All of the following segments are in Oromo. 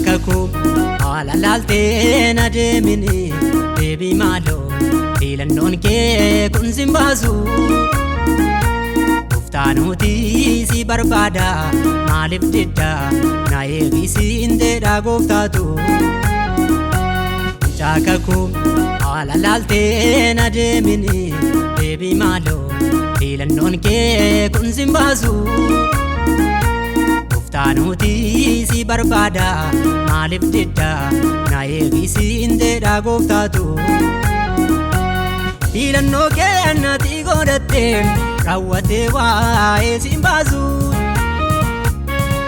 Kakuu ala laaltee na deemini deebii maaloo filannoon kee kun sin baasu Goftaanuuti si barbaada maaliif didda na eegisi indeedha gooftaatu Kakuu ala laaltee na deemini deebii maaloo filannoon kee kun sin baasu Goftaanuuti si barbaada maaliif didda na eegisi indeedha gooftaatu Filannoo kee annati godhatte raawwatee waa'ee sin baasu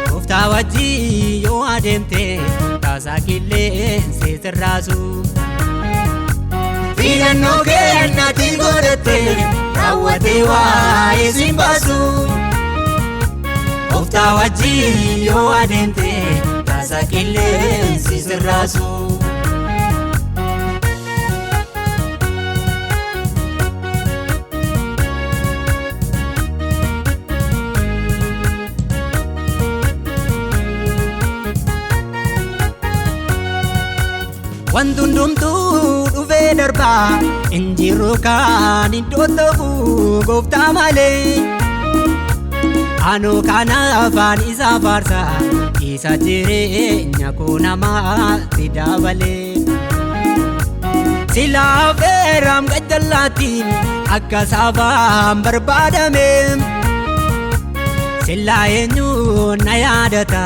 Gooftaa wajjin yoo adeemte taasaa qilleensi sirraasu Filannoo kee annati godhatte raawwatee waa'ee sin baasu Gooftaa wajjin yoo adeemte taasaa qilleensi sirraasu Wanti hundumtuu dhufee darbaa injiru kan iddoo ta'u gooftaa malee Anoo kana afaan isaa faarsa isa jireenya koo namaatti dabalee Silaa feeraam gajjallaatiin akka saafaan barbaadame Silaa eenyuun na yaadata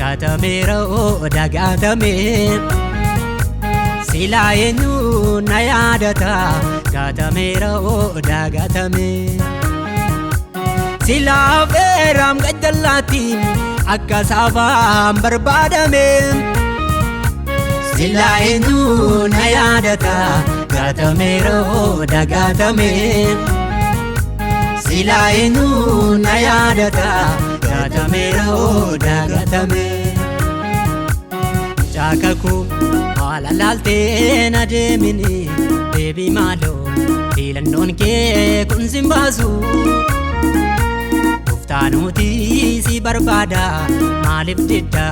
gatameera dagaatame Silaa eenyuun na yaadata gatameera dagatame Silaa feeraam gajjallaatiin akka saafaan barbaadame Silaa eenyuun na yaadata gatameera dagatame Silaa eenyuun na yaadata gatameera dagatame Kakuu ala laaltee na deemini deebii maaloo filannoon kee kun sin baasu Goftaanuuti si barbaada maaliif didda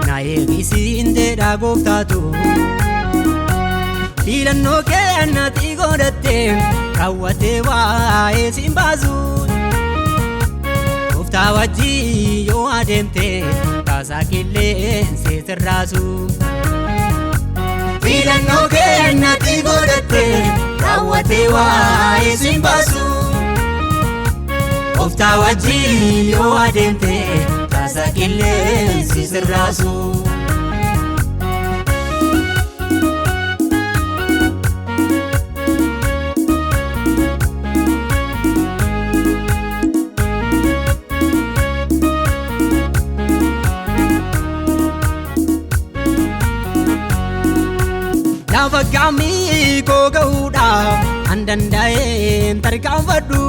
na eegisi indeedha gooftaatu Filannoo kee annati godhatte raawwatee waa'ee sin baasu Gooftaa wajjin yoo adeemte taasaa qilleensi sirraasu Filannoo kee annati godhatte raawwatee waa'ee sin baasu Gooftaa wajjin yoo adeemte taasaa qilleensi sirraasu Lafa gammii koo ga'uudhaaf an danda'een tarkaanfadhu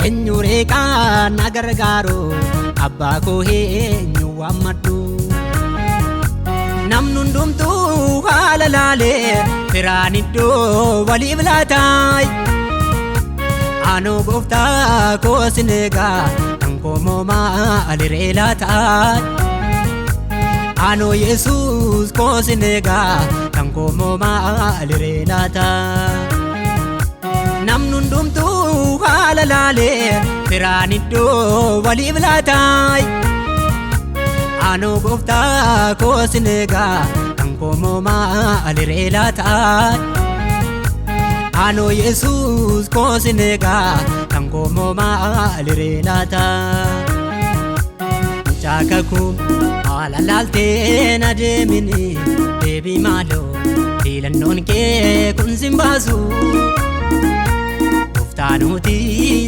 Eenyuree kan na gargaaru abbaa koo eenyu waammadhu Namni hundumtuu haala laalee firaan iddoo waliif laataay Anoo gooftaa koo sin eegaa kan koo maaliree laataay Anoo Yesuus koo sin eegaa kan koo maaliree laataay Namni hundumtuu haala laalee firaan iddoo waliif laataay Anoo gooftaa koo sin eegaa kan koo maaliree laataay Anoo Yesuus koo sin eegaa kan koo maaliree laataay Kakuu ala laaltee na deemini deebii maaloo filannoon kee kun sin baasu Goftaanuuti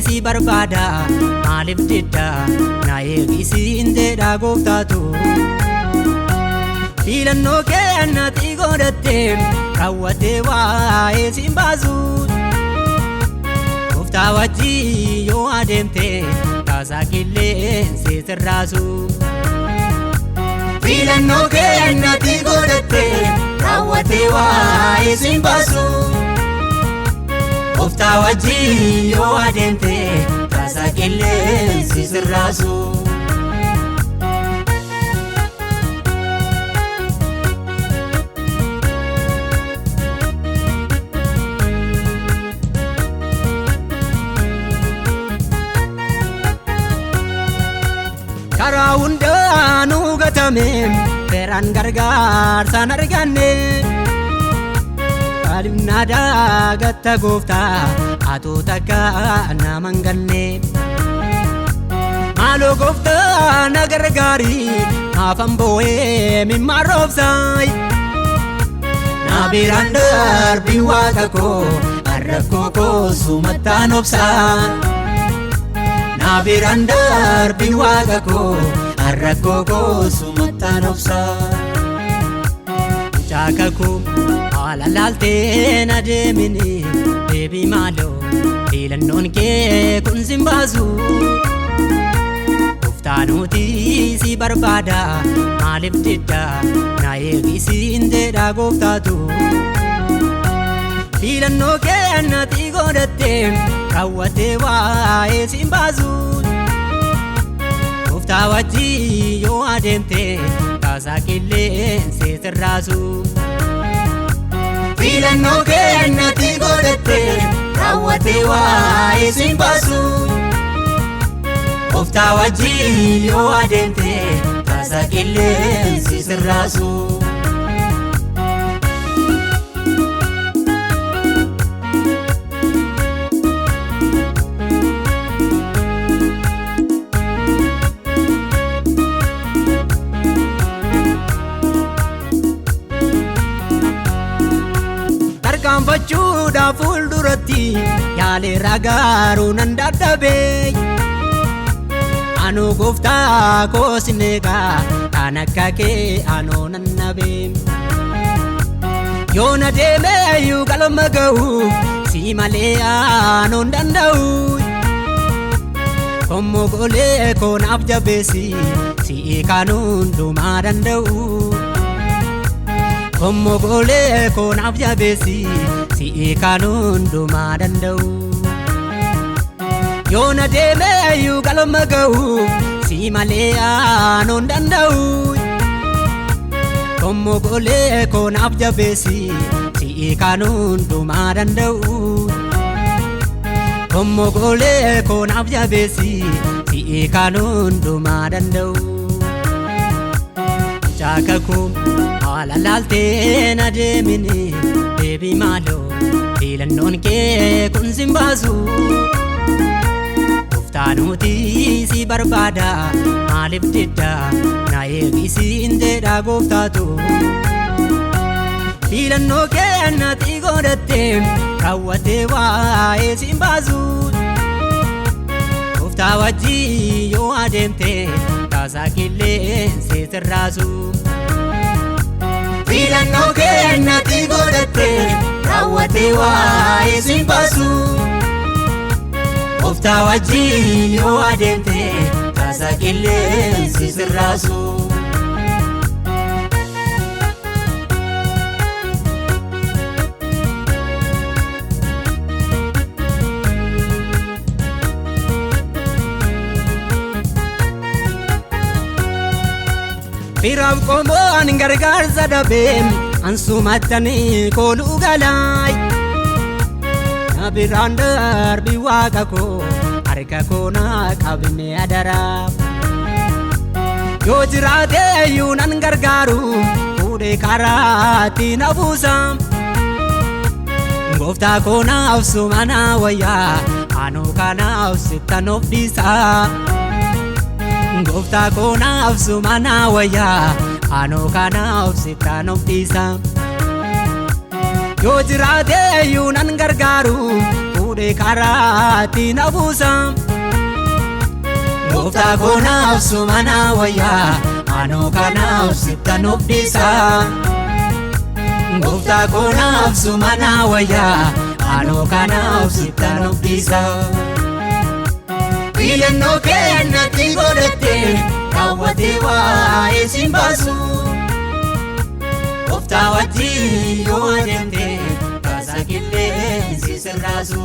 si barbaada maaliif didda na eegisi indeedha gooftaatu Filannoo kee annati godhatte raawwatee waa'ee sin baasu Gooftaa wajjin yoo adeemte taasaa qilleensi sirraasu Filannoo kee annati godhatte raawwatee waa'ee sin baasu Gooftaa wajjin yoo adeemte taasaa qilleensi sirraasu karaa hundaanuu gatame feeraan gargaarsaan arganne Kalimnaadaa gatta gooftaa atoo takka nama hin ganne maaloo gooftaa na gargaari maafan boo'ee mimmaan roobsaay na biraan darbii waaqa koo rakkoo koo sumattaan obsaa na biraan darbii waaqa koo rakkoo koo sumattaan obsaa Kakuu haala laaltee na deemini deebii maaloo filannoon kee kun sin baasu Goftaanuuti si barbaada maaliif didda na eegisiin jedha gooftaatu filannoo kee natti godhatte raawwattee waa'ee sin baasu Gooftaa wajjin yoo adeemte kaasaa qilleensi sirraasu filannoo kee natti godhatte raawwattee waa'ee sin baasu Gooftaa wajjin yoo adeemte kaasaa qilleensi sirraasu Tarkaanfachuudhaaf fuulduratti yaaleera garuu nan dadhabe Anoo gooftaa koo sin eegaa kan akka kee anoo nan nabe Yoo na deemeeyyuu galma ga'u si malee anoo hin danda'u Kommoo golee koo naaf jabeessi si'ii kan hundumaa danda'u Kommoo golee koo naaf jabeessi si'ii kan hundumaa danda'u Yoo na deemeeyyuu galma ga'u si malee anoo hin danda'u Kommoo golee koo naaf jabeessi si'ii kan hundumaa danda'u Kommoo golee koo naaf jabeessi si'ii kan hundumaa danda'u Kakuu haala laaltee na deemini deebii maaloo filannoon kee kun sin baasu Goftaanuuti si barbaada maaliif didda na eegisiin jedha gooftaatu filannoo kee natti godhatte raawwattee waa'ee sin baasu Gooftaa wajjin yoo adeemte kaasaa qilleensi sirraasu filannoo kee natti godhatte raawwattee waa'ee sin baasu Gooftaa wajjin yoo adeemte kaasaa qilleensi sirraasu Firaaf qomoon gargaarsa dhabeem ansumattanii kooluu galaay Na biraan darbii waaqa koo harka koo na qabne adaraaf Yoo jiraateeyyuu nan gargaaru fuudhee karaatti na buusa Gooftaa koo naaf sumana wayyaa anoo kanaaf sittan of dhiisaa Gooftaa koo naaf sumana wayyaa anoo kanaaf sittan of dhiisa Yoo jiraateeyyuu nan gargaaru fuudhee karaatti na buusa Gooftaa koo naaf sumana wayyaa anoo kanaaf sittan of dhiisa Gooftaa koo naaf sumana wayyaa anoo kanaaf sittan of dhiisa filannoo kee natti godhatte raawwattee waa'ee sin baasu Gooftaa wajjin yoo adeemte kaasaa qilleensi sirraasu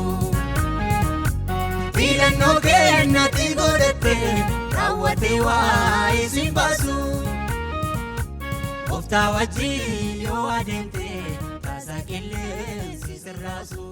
filannoo kee natti godhatte raawwattee waa'ee sin baasu Gooftaa wajjin yoo adeemte kaasaa qilleensi sirraasu